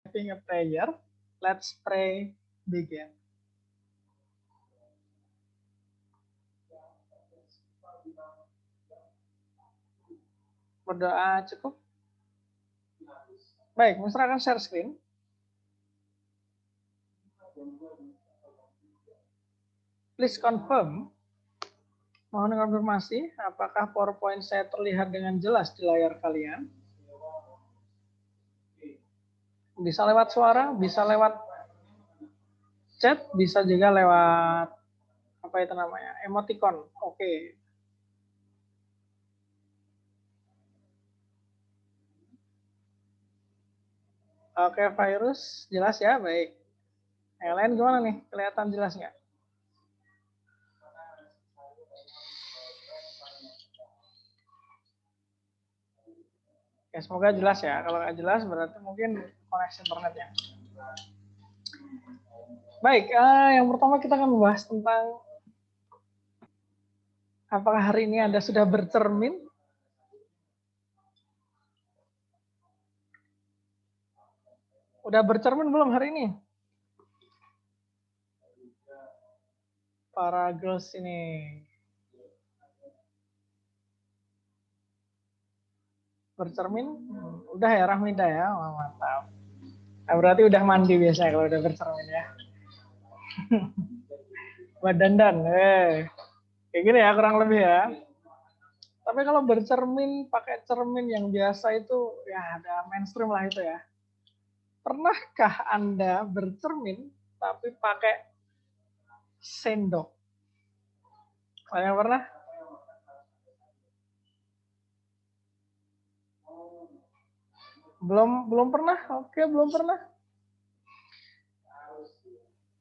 having a prayer. Let's pray begin. Berdoa cukup? Baik, Mr. akan share screen. Please confirm. Mohon konfirmasi apakah PowerPoint saya terlihat dengan jelas di layar kalian. Bisa lewat suara, bisa lewat chat, bisa juga lewat apa itu namanya? Emoticon. Oke. Oke, virus jelas ya, baik. Yang lain gimana nih? Kelihatan jelas nggak? Ya, semoga jelas ya. Kalau nggak jelas berarti mungkin koneksi internetnya. Baik, yang pertama kita akan membahas tentang apakah hari ini Anda sudah bercermin? Udah bercermin belum hari ini? Para girls ini. Bercermin? Udah ya Rahmida ya? Oh, mantap. Nah, berarti udah mandi biasanya kalau udah bercermin ya. Buat dandan. Kayak gini ya kurang lebih ya. Tapi kalau bercermin pakai cermin yang biasa itu ya ada mainstream lah itu ya. Pernahkah Anda bercermin tapi pakai sendok? Saya pernah? Belum pernah? Oke, belum pernah.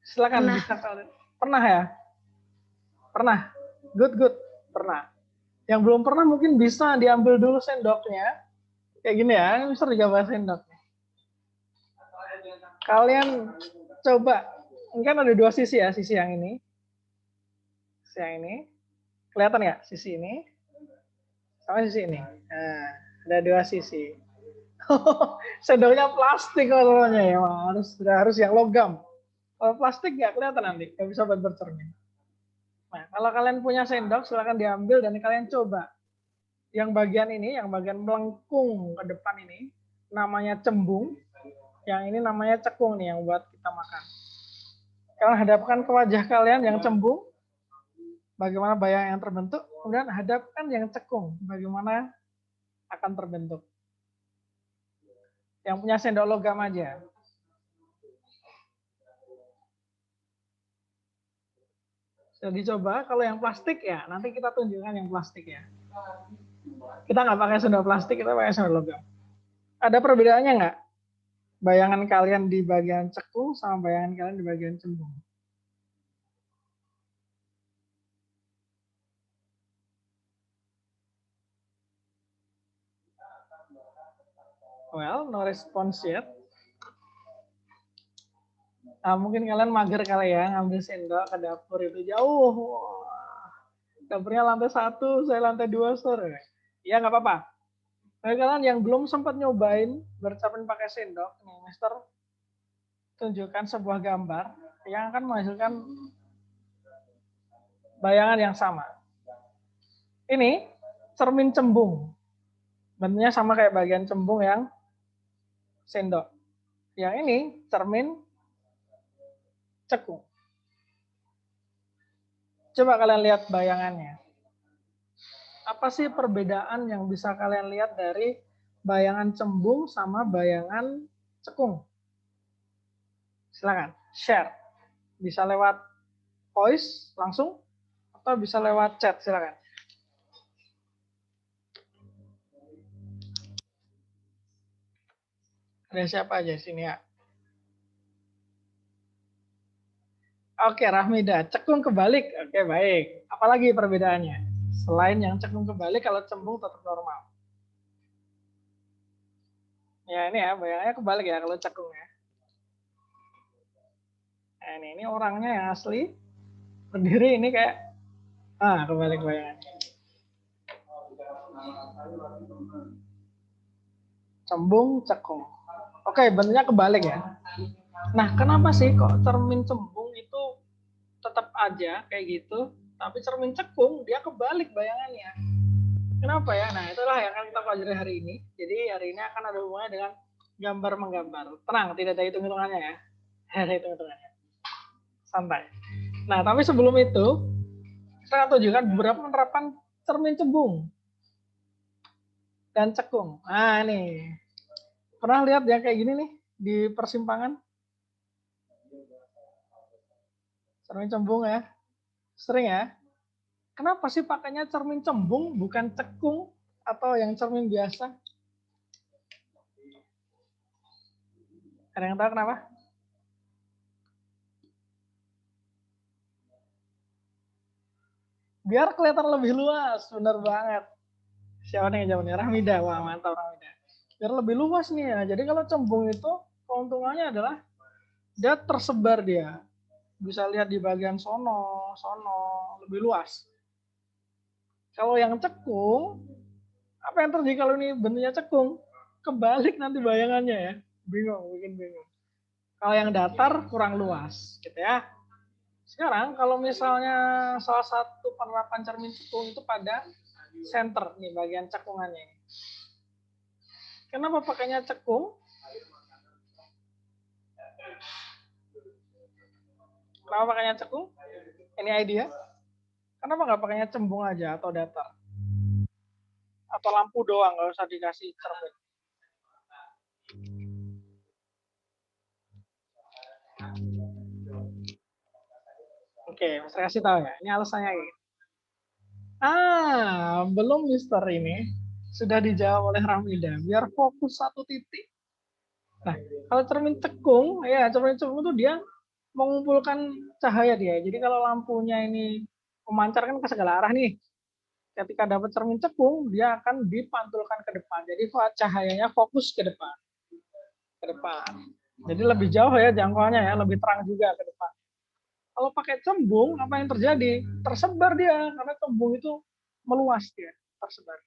Silakan Pernah. bisa kalian. Pernah ya? Pernah. Good. Pernah. Yang belum pernah mungkin bisa diambil dulu sendoknya. Kayak gini ya, bisa dicoba sendoknya. Kalian coba, kan ada dua sisi ya, sisi yang ini. Sisi yang ini. Kelihatan nggak sisi ini? Sama sisi ini. Nah, ada dua sisi. Sendoknya plastik masalahnya ya, harus yang logam. Kalau plastik nggak kelihatan nanti, nggak bisa buat bercermin. Nah, kalau kalian punya sendok, silakan diambil dan kalian coba. Yang bagian ini, yang bagian melengkung ke depan ini, namanya cembung. Yang ini namanya cekung nih, yang buat kita makan. Kalian hadapkan ke wajah kalian yang cembung, bagaimana bayang yang terbentuk, kemudian hadapkan yang cekung, bagaimana akan terbentuk. Yang punya sendok logam aja. Sudah dicoba, kalau yang plastik ya, nanti kita tunjukkan yang plastik ya. Kita nggak pakai sendok plastik, kita pakai sendok logam. Ada perbedaannya nggak? Bayangan kalian di bagian cekung sama bayangan kalian di bagian cembung. Well, no response yet. Nah, mungkin kalian mager kali ya ngambil sendok ke dapur itu jauh. Dapurnya lantai 1, saya lantai 2 sore. Ya nggak apa-apa. Bagi kalian yang belum sempat nyobain bercermin pakai sendok, nih Mister tunjukkan sebuah gambar yang akan menghasilkan bayangan yang sama. Ini cermin cembung. Bentuknya sama kayak bagian cembung yang sendok. Yang ini cermin cekung. Coba kalian lihat bayangannya. Apa sih perbedaan yang bisa kalian lihat dari bayangan cembung sama bayangan cekung? Silakan share. Bisa lewat voice langsung atau bisa lewat chat, silakan. Ada siapa aja sini ya? Oke, Rahmida, cekung kebalik. Oke, baik. Apalagi perbedaannya? Selain yang cekung kebalik, kalau cembung tetap normal. Ya, ini ya, bayangannya kebalik ya kalau cekung ya. Nah, ini orangnya yang asli. Berdiri ini kayak, kebalik bayangannya. Cembung, cekung. Oke, bentuknya kebalik ya. Nah, kenapa sih kok cermin cembung itu tetap aja kayak gitu, tapi cermin cekung dia kebalik bayangannya? Kenapa ya? Nah, itulah yang akan kita pelajari hari ini. Jadi hari ini akan ada hubungannya dengan gambar menggambar. Tenang, tidak ada hitung-hitungannya ya. Tidak ada hitung-hitungannya. Santai. Nah, tapi sebelum itu, saya akan tunjukkan beberapa penerapan cermin cembung dan cekung. Nah, nih. Pernah lihat yang kayak gini nih di persimpangan? Cermin cembung ya. Sering ya. Kenapa sih pakainya cermin cembung bukan cekung atau yang cermin biasa? Ada yang tahu kenapa? Biar kelihatan lebih luas, bener banget. Siapa nih yang jawabnya? Rahmida, wah mantap Rahmida. Biar lebih luas nih ya. Jadi kalau cembung itu keuntungannya adalah dia tersebar dia. Bisa lihat di bagian sono, sono, lebih luas. Kalau yang cekung, apa yang terjadi kalau ini bentuknya cekung? Kebalik nanti bayangannya ya. Bingung, bikin bingung. Kalau yang datar kurang luas, gitu ya. Sekarang kalau misalnya salah satu penerapan cermin cekung itu pada center nih bagian cekungannya ini. Kenapa pakainya cekung? Kenapa pakainya cekung? Ini idea. Kenapa nggak pakainya cembung aja atau datar? Atau lampu doang, nggak usah dikasih cermin. Oke, saya kasih tahu ya. Ini alasannya ini. Belum Mister ini sudah dijawab oleh Ramida. Biar fokus satu titik. Nah, kalau cermin cekung, ya cermin cekung itu dia mengumpulkan cahaya dia. Jadi kalau lampunya ini memancarkan ke segala arah nih, ketika dapat cermin cekung, dia akan dipantulkan ke depan. Jadi cahayanya fokus ke depan. Ke depan. Jadi lebih jauh ya jangkauannya ya, lebih terang juga ke depan. Kalau pakai cembung, apa yang terjadi? Tersebar dia, karena cembung itu meluas dia, tersebar.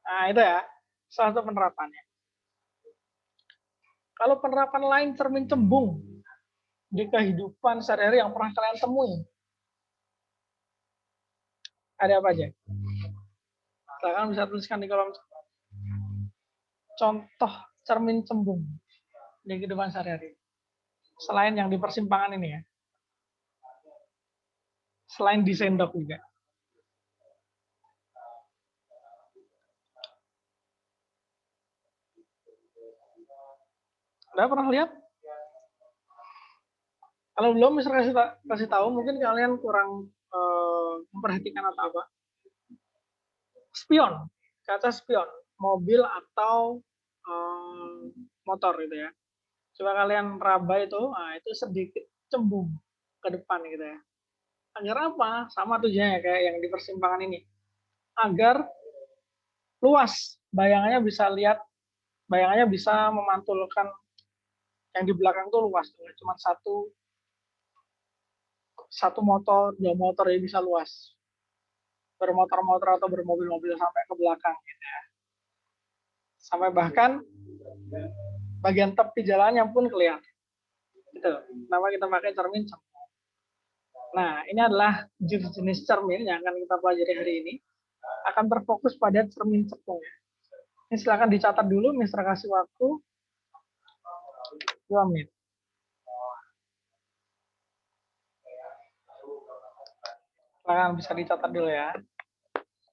Nah, itu ya, salah satu penerapannya. Kalau penerapan lain cermin cembung di kehidupan sehari-hari yang pernah kalian temui, ada apa aja? Kalian bisa tuliskan di kolom contoh cermin cembung di kehidupan sehari-hari. Selain yang di persimpangan ini ya. Selain di sendok juga. Udah pernah lihat? Kalau belum, bisa kasih tahu, mungkin kalian kurang memperhatikan atau apa. Spion, kaca spion, mobil atau motor gitu ya. Coba kalian raba itu, nah itu sedikit cembung ke depan gitu ya. Agar apa? Sama tujuannya kayak yang di persimpangan ini. Agar luas, bayangannya bisa lihat, bayangannya bisa memantulkan yang di belakang tuh luas, cuma satu motor, dua motor ya bisa luas. Bermotor-motor atau bermobil-mobil sampai ke belakang gitu ya. Sampai bahkan bagian tepi jalannya pun kelihatan. Gitu. Kenapa kita pakai cermin cembung? Nah, ini adalah jenis cermin yang akan kita pelajari hari ini. Akan terfokus pada cermin cekung. Ini silakan dicatat dulu, Mister kasih waktu 2 menit. Silakan bisa dicatat dulu ya.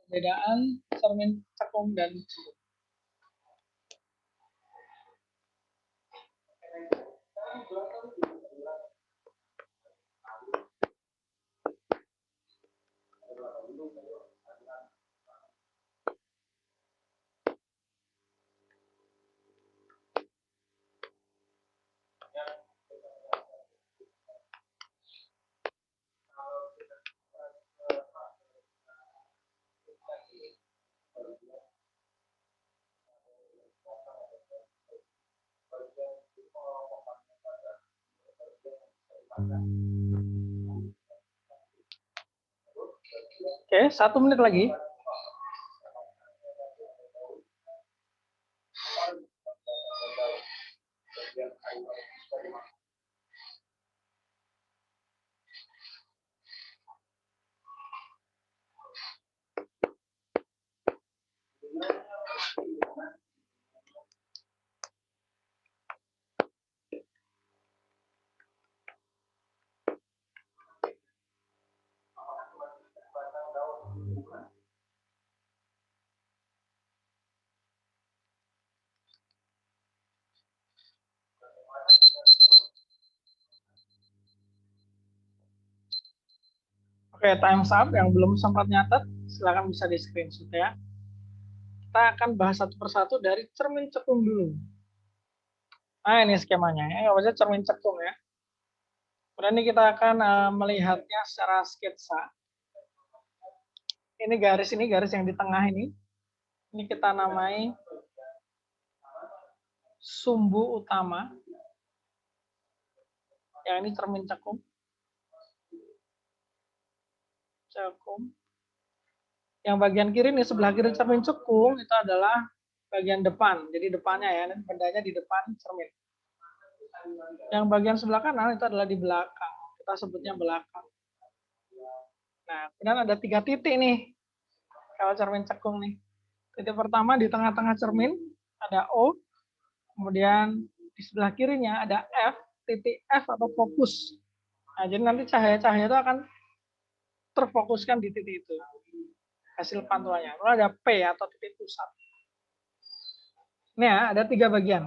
Perbedaan cermin cekung dan cembung. Oke, 1 menit lagi. Oke, time's up. Yang belum sempat nyatet, silakan bisa di screenshot ya. Kita akan bahas satu persatu dari cermin cekung dulu. Nah, ini skemanya. Ini apa cermin cekung ya. Kemudian ini kita akan melihatnya secara sketsa. Ini garis yang di tengah ini kita namai sumbu utama. Yang ini cermin cekung. Yang bagian kiri nih, sebelah kiri cermin cekung itu adalah bagian depan. Jadi depannya ya, bendanya di depan cermin. Yang bagian sebelah kanan itu adalah di belakang. Kita sebutnya belakang. Nah, kemudian ada 3 titik nih. Kalau cermin cekung nih. Titik pertama di tengah-tengah cermin ada O. Kemudian di sebelah kirinya ada F, titik F atau fokus. Nah, jadi nanti cahaya-cahaya itu akan terfokuskan di titik itu. Hasil pantulannya. Lalu ada P atau titik pusat. Ini ya, ada 3 bagian.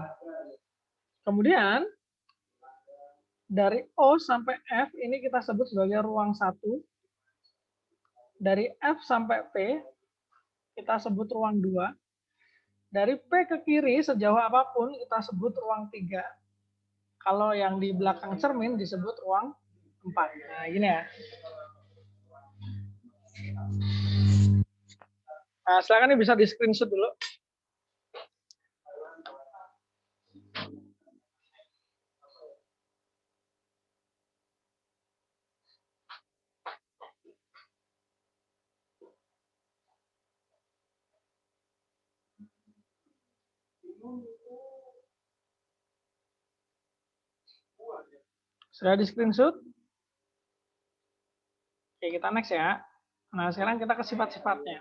Kemudian dari O sampai F ini kita sebut sebagai ruang 1. Dari F sampai P kita sebut ruang 2. Dari P ke kiri sejauh apapun kita sebut ruang 3. Kalau yang di belakang cermin disebut ruang 4. Nah, gini ya. Nah, silakan bisa di screenshot dulu. Sudah di screenshot? Oke, kita next ya. Nah, sekarang kita ke sifat-sifatnya.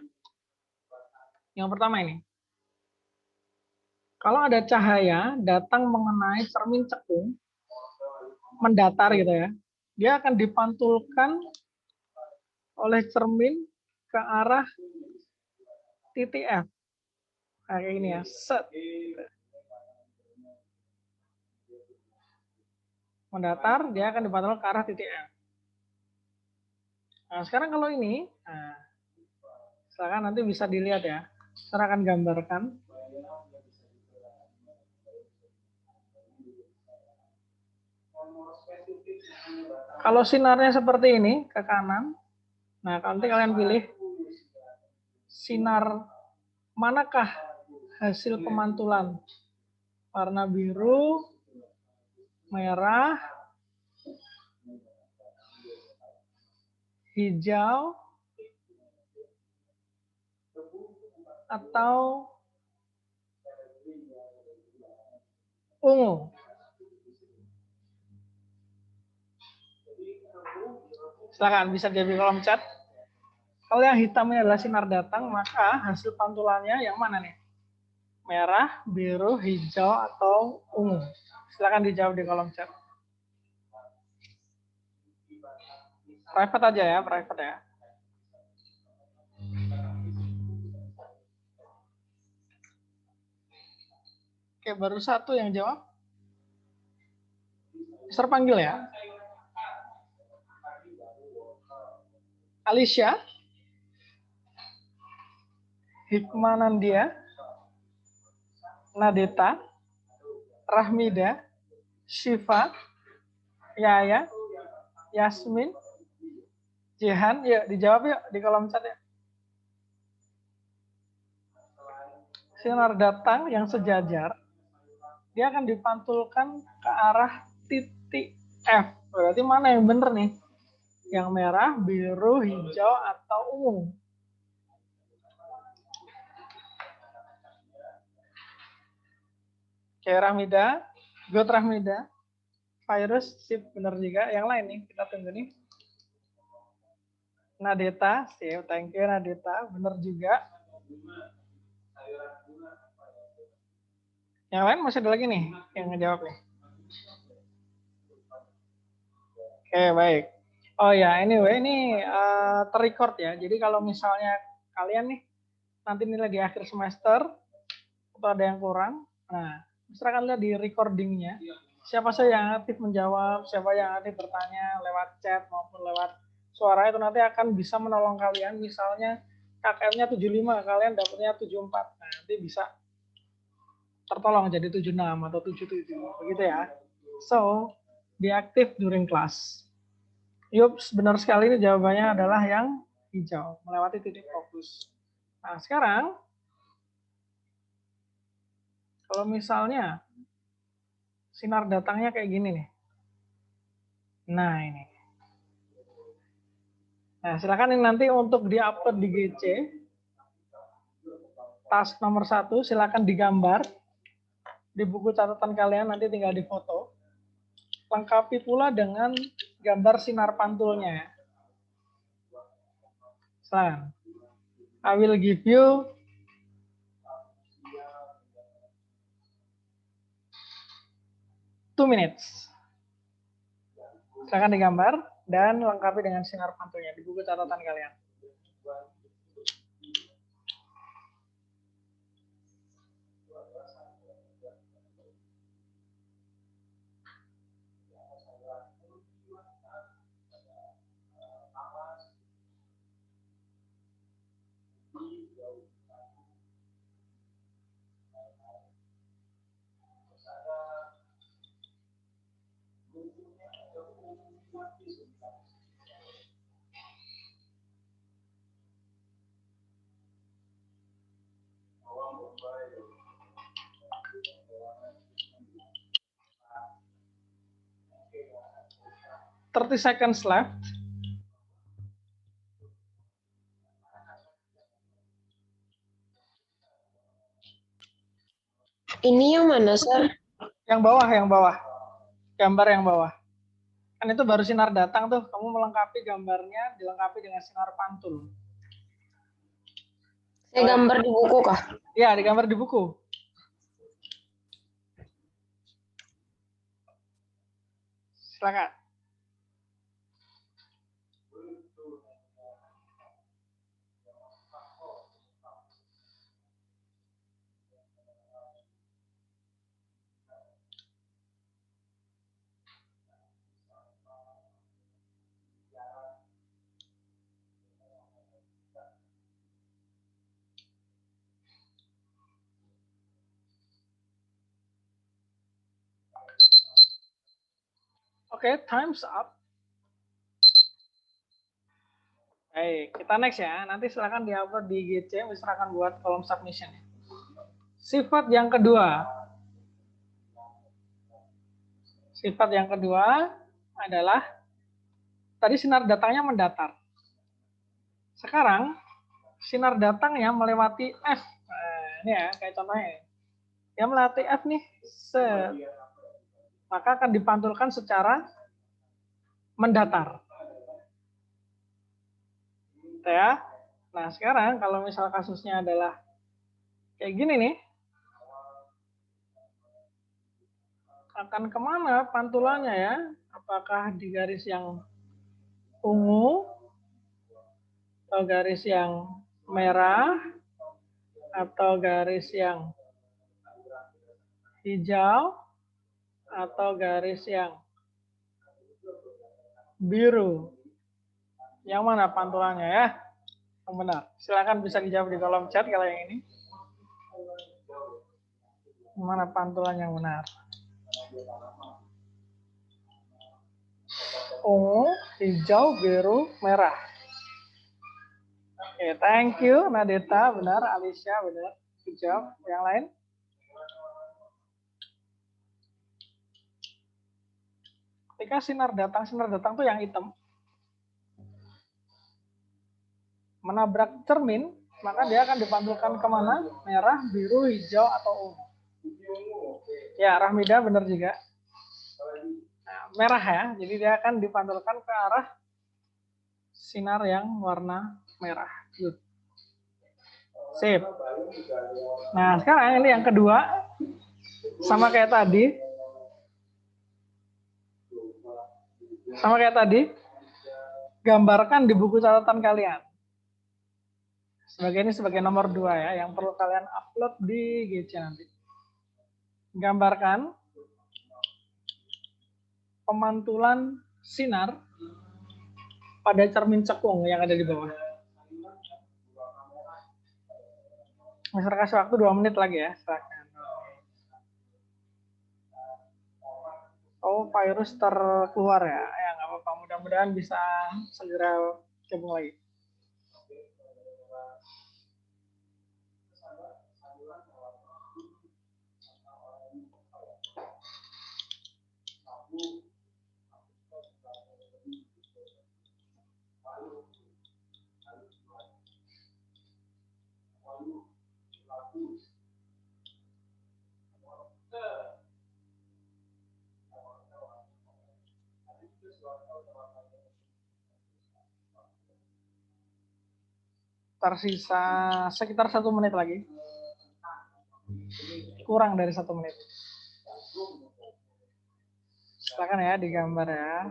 Yang pertama ini. Kalau ada cahaya datang mengenai cermin cekung, mendatar gitu ya, dia akan dipantulkan oleh cermin ke arah titik F. Kayak ini ya, set. Mendatar, dia akan dipantulkan ke arah titik F. Nah, sekarang kalau ini, nah, silakan nanti bisa dilihat ya. Saya akan gambarkan. Kalau sinarnya seperti ini, ke kanan, nah nanti kalian pilih sinar manakah hasil pemantulan. Warna biru, merah, hijau, atau ungu. Silakan bisa di kolom chat. Kalau yang hitamnya adalah sinar datang, maka hasil pantulannya yang mana nih? Merah, biru, hijau, atau ungu? Silakan dijawab di kolom chat. Private aja ya, private ya. Oke, baru satu yang jawab. Mister panggil ya. Alicia, Hikmanandia, Nadeta, Rahmida, Syifa, Yaya, Yasmin, Jihan. Yuk dijawab yuk di kolom chat ya. Sinar datang yang sejajar, dia akan dipantulkan ke arah titik F. Berarti mana yang benar nih? Yang merah, biru, hijau, atau ungu? Kayak Rahmida, good Rahmida, virus, sip, benar juga. Yang lain nih, kita tunggu nih. Nadeta, sip, thank you Nadeta, benar juga. Yang lain masih ada lagi nih yang ngejawab nih. Oke, baik. Oh ya, anyway, ini terrecord ya. Jadi kalau misalnya kalian nih nanti nilai di akhir semester atau ada yang kurang, nah, misalkan lihat di recordingnya, siapa saja yang aktif menjawab, siapa yang aktif bertanya lewat chat maupun lewat suara itu nanti akan bisa menolong kalian. Misalnya KKM-nya 75, kalian dapatnya 74. Nah, nanti bisa tertolong jadi 76 atau 77. Begitu ya. So, be active during class. Yups, benar sekali, ini jawabannya adalah yang hijau, melewati titik fokus. Nah, sekarang kalau misalnya sinar datangnya kayak gini nih. Nah, ini. Nah, silakan ini nanti untuk di-upload di GC. Task nomor 1, silakan digambar. Di buku catatan kalian nanti tinggal difoto. Lengkapi pula dengan gambar sinar pantulnya. Silakan. I will give you 2 minutes. Silakan digambar dan lengkapi dengan sinar pantulnya di buku catatan kalian. Thirty seconds left. Ini yang mana, Sir? Yang bawah, yang bawah. Gambar yang bawah. Kan itu baru sinar datang tuh. Kamu melengkapi gambarnya, dilengkapi dengan sinar pantul. Saya gambar di buku kah? Iya, digambar di buku. Silakan. Oke, time's up. Baik, kita next ya. Nanti silakan di-upload di GC, misalkan buat kolom submission. Sifat yang kedua. Sifat yang kedua adalah tadi sinar datangnya mendatar. Sekarang sinar datangnya melewati F. Nah, ini ya, kayak contohnya. Yang melewati F nih, maka akan dipantulkan secara mendatar. Ya. Nah, sekarang kalau misal kasusnya adalah kayak gini nih, akan kemana pantulannya ya? Apakah di garis yang ungu, atau garis yang merah, atau garis yang hijau, atau garis yang biru? Yang mana pantulannya ya? Yang benar. Silakan bisa dijawab di kolom chat kalau yang ini. Yang mana pantulan yang benar? Ungu, hijau, biru, merah. Oke, thank you Nadeta, benar. Alicia, benar. Good job. Yang lain? Ketika sinar datang tuh yang hitam. Menabrak cermin, maka dia akan dipantulkan kemana? Merah, biru, hijau, atau ungu. Ya, Rahmida benar juga. Nah, merah ya, jadi dia akan dipantulkan ke arah sinar yang warna merah. Good. Sip. Nah, sekarang ini yang kedua, sama kayak tadi. Gambarkan di buku catatan kalian. Ini sebagai nomor 2 ya, yang perlu kalian upload di GC nanti. Gambarkan pemantulan sinar pada cermin cekung yang ada di bawah. Saya kasih waktu 2 menit lagi ya. Silakan. Oh, virus terkeluar ya. Ya nggak apa-apa. Mudah-mudahan bisa segera gabung lagi. Tersisa sekitar 1 menit lagi. Kurang dari 1 menit. Silakan ya digambar ya.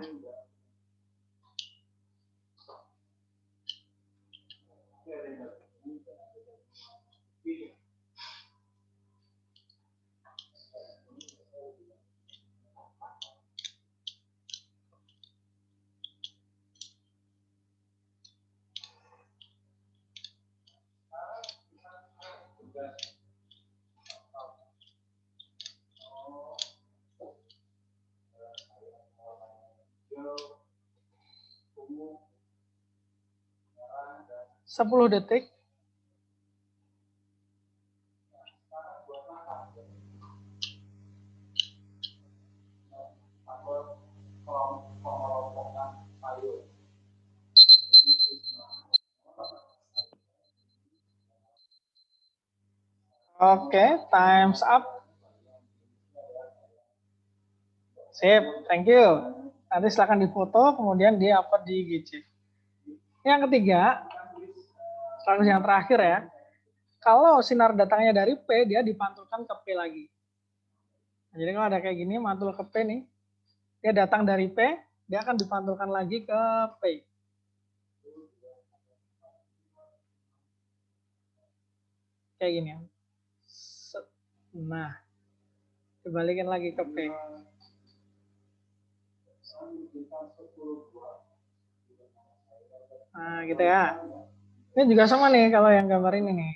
Sepuluh detik. Oke, time's up. Sip, thank you. Nanti silakan difoto, kemudian di-upload di GC. Yang ketiga, status yang terakhir ya. Kalau sinar datangnya dari P, dia dipantulkan ke P lagi. Nah, jadi kalau ada kayak gini, mantul ke P nih, dia datang dari P, dia akan dipantulkan lagi ke P. Kayak gini. Nah, dibalikin lagi ke P. Nah, gitu ya. Ini juga sama nih kalau yang gambar ini nih.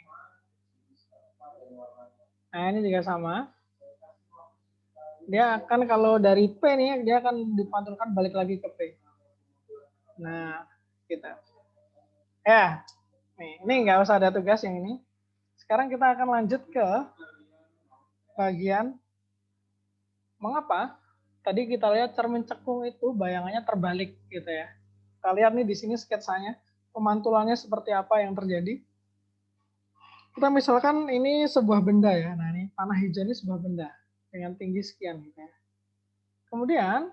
Nah, ini juga sama. Dia akan kalau dari P nih, dia akan dipantulkan balik lagi ke P. Nah, gitu. Ya, nih, ini nggak usah ada tugas yang ini. Sekarang kita akan lanjut ke bagian mengapa tadi kita lihat cermin cekung itu bayangannya terbalik gitu ya. Kita lihat nih di sini sketsanya, pemantulannya seperti apa yang terjadi. Kita misalkan ini sebuah benda ya. Nah, ini panah hijau ini sebuah benda dengan tinggi sekian gitu ya. Kemudian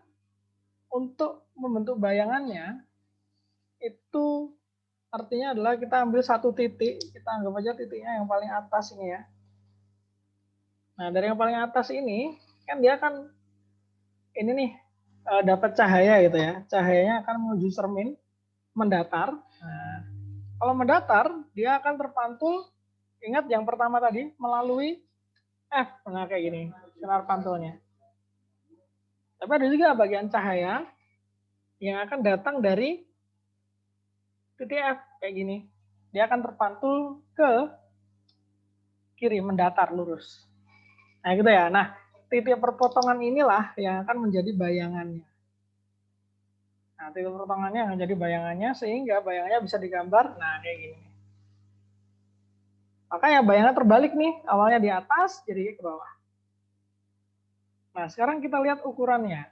untuk membentuk bayangannya itu artinya adalah kita ambil satu titik, kita anggap aja titiknya yang paling atas ini ya. Nah, dari yang paling atas ini kan dia kan ini nih dapat cahaya gitu ya. Cahayanya akan menuju cermin, mendatar. Nah, kalau mendatar, dia akan terpantul, ingat yang pertama tadi, melalui F. Nah, kayak gini, sinar pantulnya. Tapi ada juga bagian cahaya yang akan datang dari titik F, kayak gini. Dia akan terpantul ke kiri, mendatar lurus. Nah, gitu ya. Nah, titik perpotongan inilah yang akan menjadi bayangannya. Nah, titik perpotongannya akan jadi bayangannya, sehingga bayangannya bisa digambar, nah kayak gini. Makanya bayangan terbalik nih, awalnya di atas, jadi ke bawah. Nah, sekarang kita lihat ukurannya.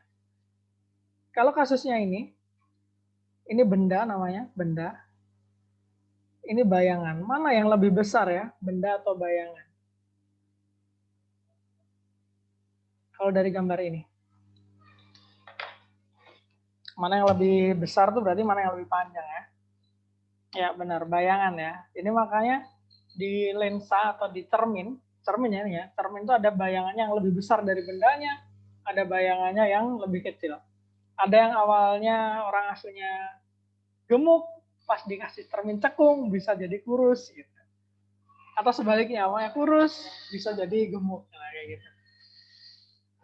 Kalau kasusnya ini benda namanya, benda. Ini bayangan. Mana yang lebih besar ya, benda atau bayangan? Kalau dari gambar ini. Mana yang lebih besar tuh berarti mana yang lebih panjang ya. Ya benar, bayangan ya. Ini makanya di lensa atau di cermin ya, cermin itu ada bayangannya yang lebih besar dari bendanya, ada bayangannya yang lebih kecil. Ada yang awalnya orang aslinya gemuk, pas dikasih cermin cekung bisa jadi kurus gitu. Atau sebaliknya, awalnya kurus bisa jadi gemuk, nah, kayak gitu.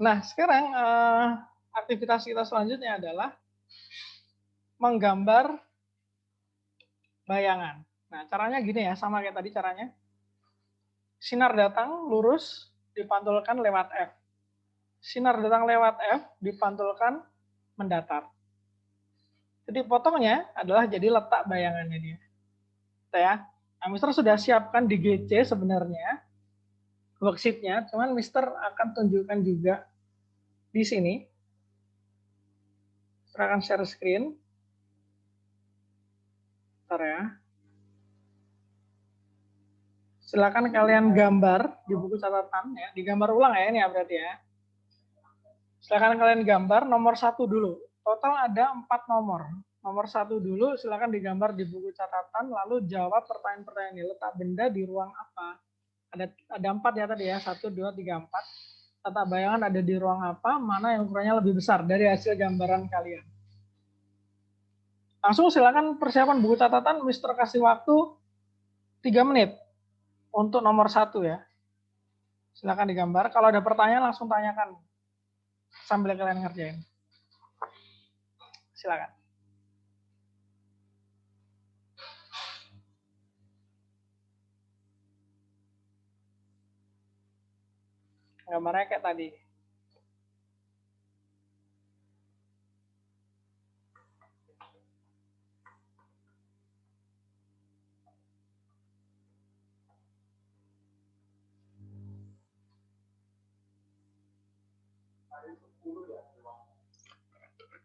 Nah, sekarang aktivitas kita selanjutnya adalah menggambar bayangan. Nah, caranya gini ya, sama kayak tadi caranya. Sinar datang lurus dipantulkan lewat F. Sinar datang lewat F dipantulkan mendatar. Jadi potongnya adalah jadi letak bayangannya dia. Ya. Nah, Mister sudah siapkan di GC sebenarnya worksheet-nya, cuman Mister akan tunjukkan juga di sini. Mister akan share screen. Bentar ya. Silakan kalian gambar di buku catatan ya, digambar ulang ya ini ya berarti ya. Silakan kalian gambar nomor 1 dulu. Total ada 4 nomor. Nomor 1 dulu silakan digambar di buku catatan, lalu jawab pertanyaan-pertanyaan ini. Letak benda di ruang apa? Ada 4 ya tadi ya, 1, 2, 3, 4. Letak bayangan ada di ruang apa? Mana yang ukurannya lebih besar dari hasil gambaran kalian. Langsung silakan persiapan buku catatan, Mister kasih waktu 3 menit untuk nomor 1 ya. Silakan digambar. Kalau ada pertanyaan langsung tanyakan sambil kalian ngerjain. Silakan. Gambarnya kayak tadi.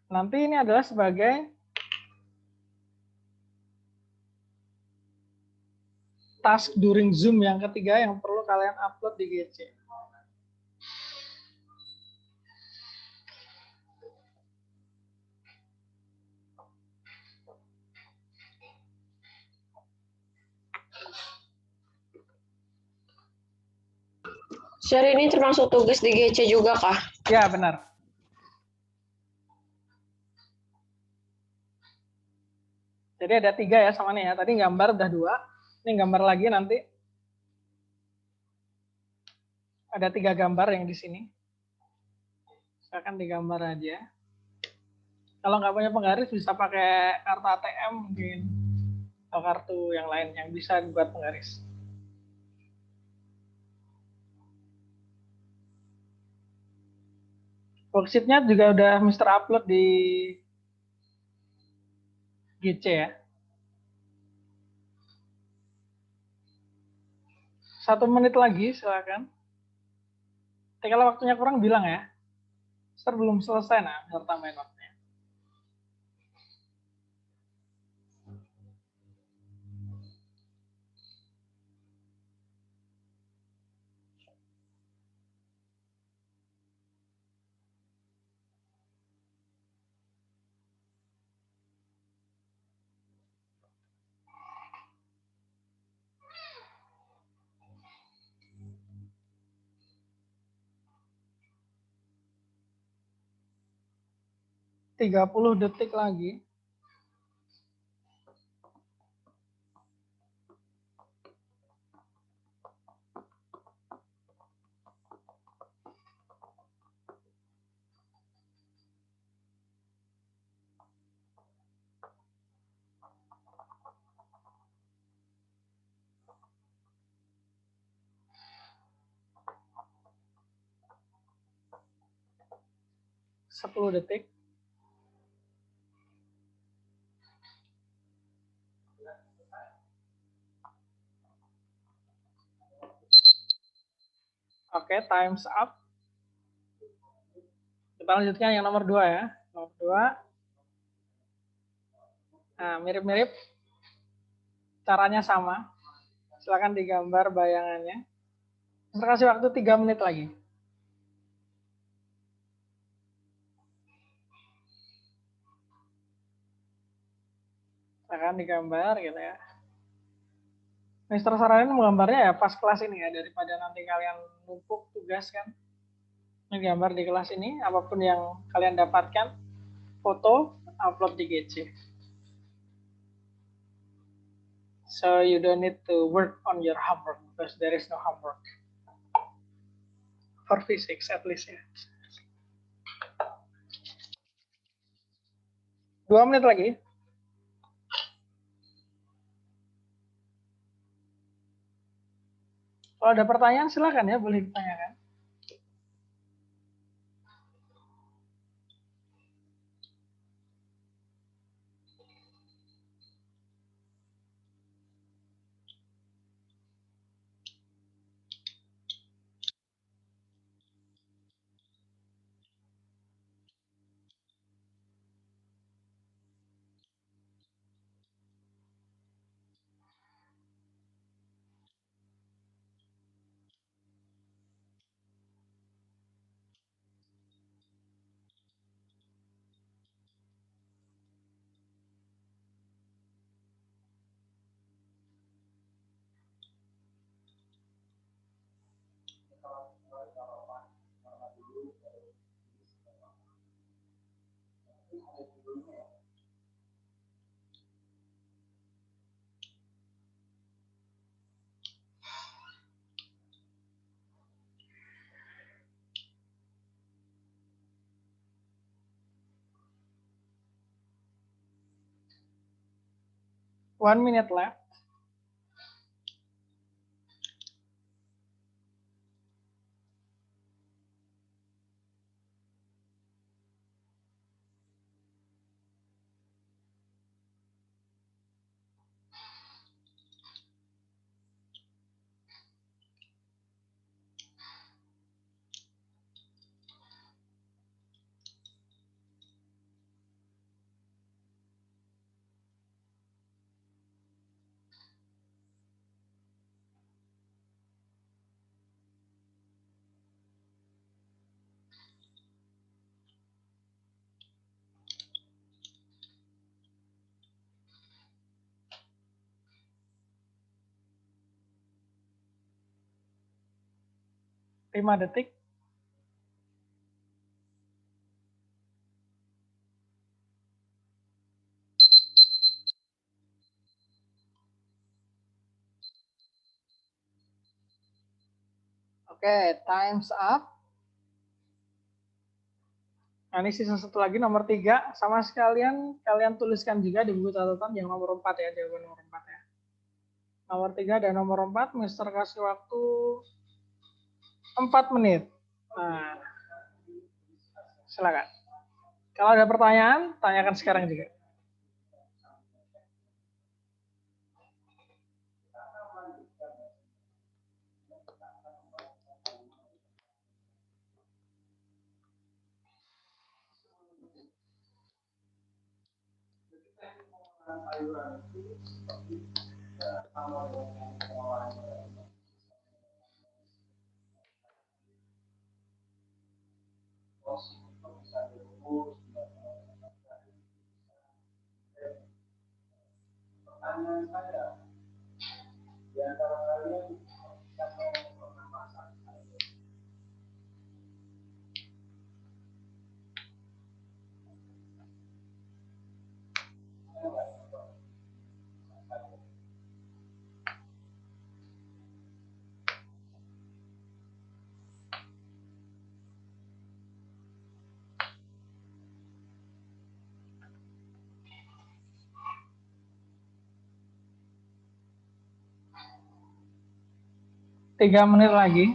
Nanti ini adalah sebagai task during Zoom yang ketiga yang perlu kalian upload di GC. Sir, ini termasuk tugas di GC juga kah? Ya, benar. Jadi ada 3 ya sama nih ya. Tadi gambar udah 2. Ini gambar lagi nanti. Ada 3 gambar yang di sini. Silakan digambar aja. Kalau nggak punya penggaris bisa pakai kartu ATM mungkin. Atau kartu yang lain yang bisa dibuat penggaris. Worksheet-nya juga udah Mister upload di GC ya. 1 menit lagi silakan. Tapi kalau waktunya kurang bilang ya. Mister belum selesai nah, Mister tambahin waktunya. Tiga 30 detik lagi. Sepuluh detik. Oke, time's up. Kita lanjutkan yang nomor 2 ya. Nomor 2. Nah, mirip-mirip. Caranya sama. Silakan digambar bayangannya. Kita kasih waktu 3 menit lagi. Silakan digambar gitu ya. Mister saranin menggambarnya ya pas kelas ini ya, daripada nanti kalian numpuk tugas kan. Ini gambar di kelas ini, apapun yang kalian dapatkan, foto, upload di GC. So you don't need to work on your homework because there is no homework. For physics at least ya. 2 menit lagi. Kalau ada pertanyaan silakan ya, boleh ditanyakan. One minute left. Lima detik. Oke, time's up. Nah, ini sisa satu lagi, nomor 3. Sama sekalian kalian tuliskan juga di buku catatan yang nomor 4 ya, jawaban nomor 4 ya. Nomor 3 dan nomor 4, Mister kasih waktu 4 menit. Nah, silakan. Kalau ada pertanyaan, tanyakan sekarang juga. Tiga menit lagi.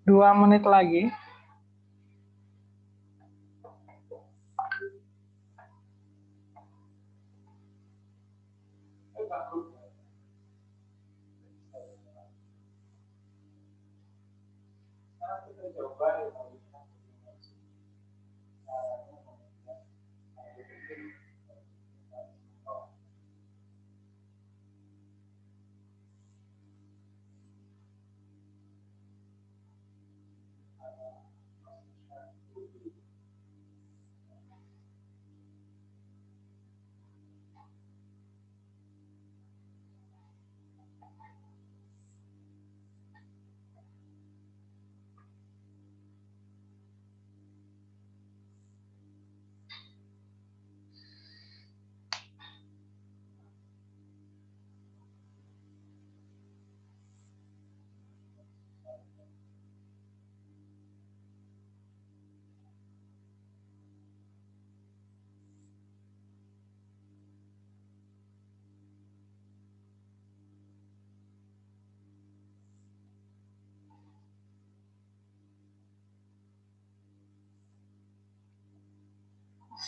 Dua menit lagi.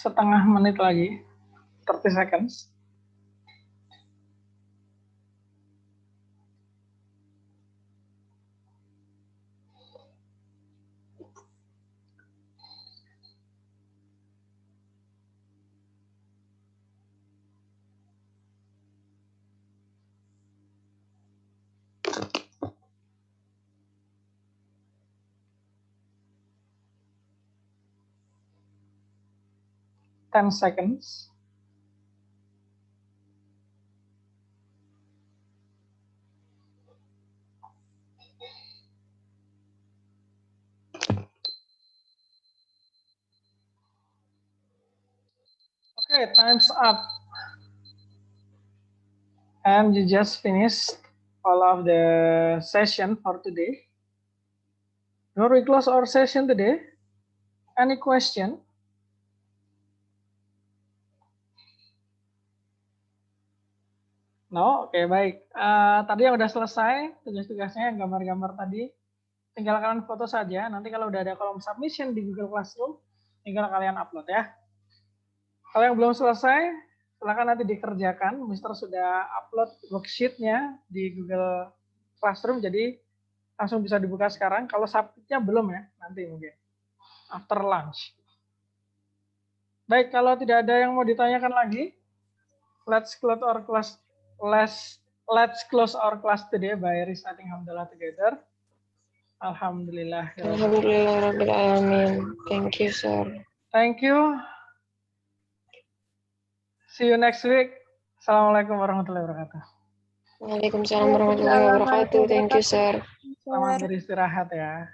setengah menit lagi, 30 seconds. Ten seconds. Okay, time's up. And you just finished all of the session for today. Before we close our session today, any question? No, oke, baik. Tadi yang udah selesai tugas-tugasnya, gambar-gambar tadi, tinggal kalian foto saja. Nanti kalau udah ada kolom submission di Google Classroom, tinggal kalian upload ya. Kalau yang belum selesai, silakan nanti dikerjakan. Mister sudah upload worksheet-nya di Google Classroom, jadi langsung bisa dibuka sekarang. Kalau submit-nya belum ya, nanti mungkin after lunch. Baik, kalau tidak ada yang mau ditanyakan lagi, let's close our class. Let's close our class today by reciting Hamdalah together. Alhamdulillah. Alhamdulillahirrahmanirrahim. Thank you, sir. Thank you. See you next week. Assalamualaikum warahmatullahi wabarakatuh. Waalaikumsalam warahmatullahi wabarakatuh. Thank you, sir. Selamat beristirahat ya.